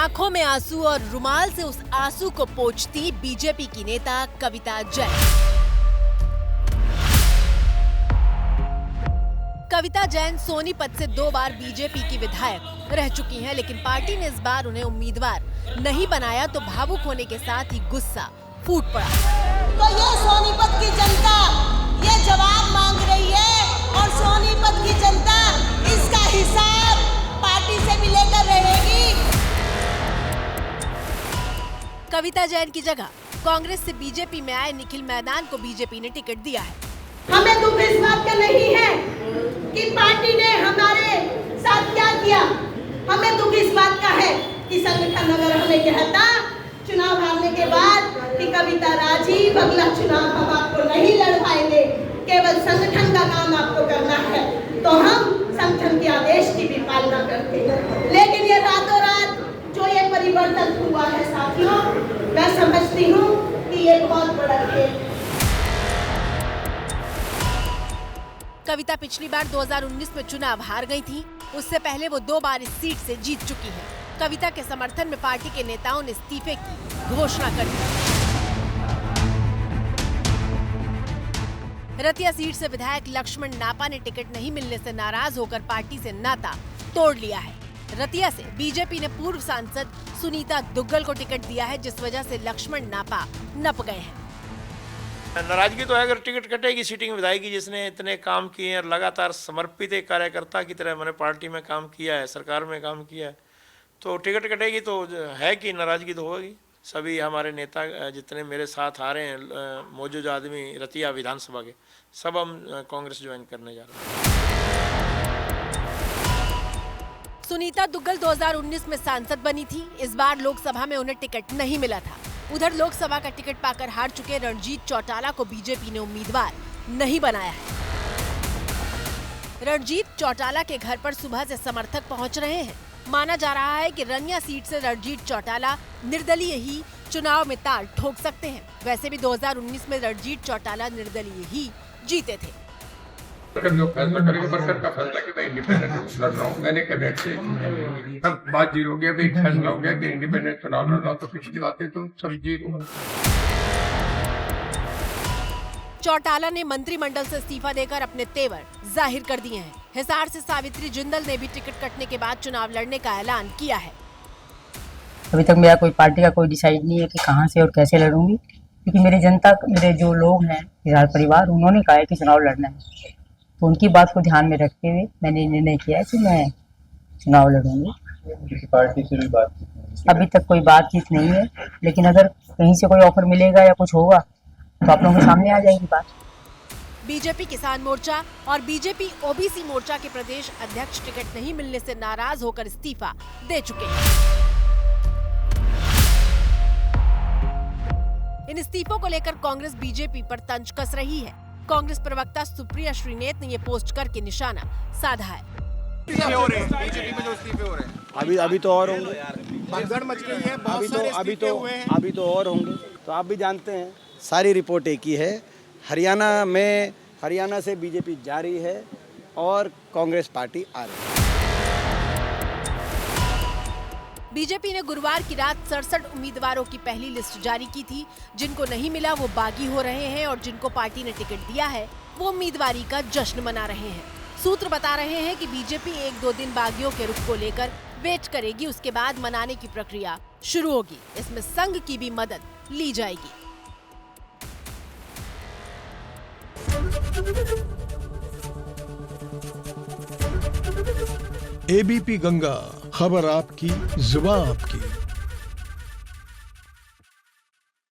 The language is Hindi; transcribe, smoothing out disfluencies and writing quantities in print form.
आंखों में आंसू और रुमाल से उस आंसू को पोंछती बीजेपी की नेता कविता जैन। कविता जैन सोनीपत से 2 बार बीजेपी की विधायक रह चुकी हैं, लेकिन पार्टी ने इस बार उन्हें उम्मीदवार नहीं बनाया तो भावुक होने के साथ ही गुस्सा फूट पड़ा। तो ये सोनीपत की जनता ये जवाब मांग रही है और सोनीपत की जनता इसका हिसाब पार्टी से भी लेकर रहेगी। कविता जैन की जगह कांग्रेस से बीजेपी में आए निखिल मैदान को बीजेपी ने टिकट दिया है। हमें दुख इस बात का नहीं है कि पार्टी ने हमारे साथ क्या किया, हमें दुख इस बात का है कि संगठन अगर हमें कहता चुनाव हारने के बाद कि कविता राजीव अगला चुनाव हम आपको नहीं लड़वाएंगे, केवल संगठन का काम आपको करना है, तो हम संगठन के आदेश की भी पालना करते हैं। लेकिन ये रातों रात जो ये परिवर्तन हुआ है साथियों, मैं समझती हूँ कि ये बहुत बड़ा खेल है। कविता पिछली बार 2019 में चुनाव हार गई थी। उससे पहले वो 2 बार इस सीट से जीत चुकी है। कविता के समर्थन में पार्टी के नेताओं ने इस्तीफे की घोषणा कर दी। रतिया सीट से विधायक लक्ष्मण नापा ने टिकट नहीं मिलने से नाराज होकर पार्टी से नाता तोड़ लिया है। रतिया से बीजेपी ने पूर्व सांसद सुनीता दुग्गल को टिकट दिया है, जिस वजह से लक्ष्मण नापा नप गए हैं। नाराजगी तो है अगर टिकट कटेगी सीटिंग विधायक की, जिसने इतने काम किए हैं और लगातार समर्पित एक कार्यकर्ता की तरह मैंने पार्टी में काम किया है, सरकार में काम किया है, तो टिकट कटेगी तो है कि नाराजगी तो होगी। सभी हमारे नेता जितने मेरे साथ आ रहे हैं मौजूद आदमी रतिया विधानसभा के, सब हम कांग्रेस ज्वाइन करने जा रहे हैं। सुनीता दुग्गल 2019 में सांसद बनी थी। इस बार लोकसभा में उन्हें टिकट नहीं मिला था। उधर लोकसभा का टिकट पाकर हार चुके रणजीत चौटाला को बीजेपी ने उम्मीदवार नहीं बनाया है। रणजीत चौटाला के घर पर सुबह से समर्थक पहुंच रहे हैं। माना जा रहा है कि रनिया सीट से रणजीत चौटाला निर्दलीय ही चुनाव में ताल ठोक सकते हैं। वैसे भी 2019 में रणजीत चौटाला निर्दलीय ही जीते थे। जो फैसला करेंगे बरकत का फैसला कि मैं इंडिपेंडेंट लड़ रहा हूँ, मैंने कैबिनेट से सब बात जीरो हो गया, अभी फैसला हो गया कि इंडिपेंडेंट चुनाव लड़ रहा हूँ, तो पिछली बातें तो सब जीरो। चौटाला ने मंत्रिमंडल से इस्तीफा देकर अपने तेवर जाहिर कर दिए हैं। हिसार से सावित्री जिंदल ने भी टिकट कटने के बाद चुनाव लड़ने का ऐलान किया है। अभी तक मेरा कोई पार्टी का कोई डिसाइड नहीं है कि कहां से और कैसे लड़ूंगी, क्योंकि मेरी जनता, मेरे जो लोग हैं हिसार परिवार, उन्होंने कहा है कि चुनाव लड़ना है, तो उनकी बात को ध्यान में रखते हुए मैंने निर्णय किया है कि मैं चुनाव लड़ूंगी। पार्टी से भी बात अभी तक कोई बातचीत नहीं है, लेकिन अगर कहीं से कोई ऑफर मिलेगा या कुछ होगा तो आप लोगों के सामने आ जाएगी बात। बीजेपी किसान मोर्चा और बीजेपी ओबीसी मोर्चा के प्रदेश अध्यक्ष टिकट नहीं मिलने से नाराज होकर इस्तीफा दे चुके हैं। इन इस्तीफों को लेकर कांग्रेस बीजेपी पर तंज कस रही है। कांग्रेस प्रवक्ता सुप्रिया श्रीनेत ने ये पोस्ट करके निशाना साधा है। बीजेपी में जो इस्तीफे हो रहे हैं अभी तो और होंगे, भगदड़ मच गई है, बहुत सारे इस्तीफे हुए हैं। अभी तो और होंगे। तो आप भी जानते हैं सारी रिपोर्ट एक ही है। हरियाणा से बीजेपी जा रही है और कांग्रेस पार्टी आ रही है। बीजेपी ने गुरुवार की रात 67 उम्मीदवारों की पहली लिस्ट जारी की थी। जिनको नहीं मिला वो बागी हो रहे हैं और जिनको पार्टी ने टिकट दिया है वो उम्मीदवारी का जश्न मना रहे हैं। सूत्र बता रहे हैं कि बीजेपी 1-2 दिन बागियों के रुख को लेकर वेट करेगी, उसके बाद मनाने की प्रक्रिया शुरू होगी। इसमें संघ की भी मदद ली जाएगी। एबीपी गंगा, खबर आपकी, जुबान आपकी।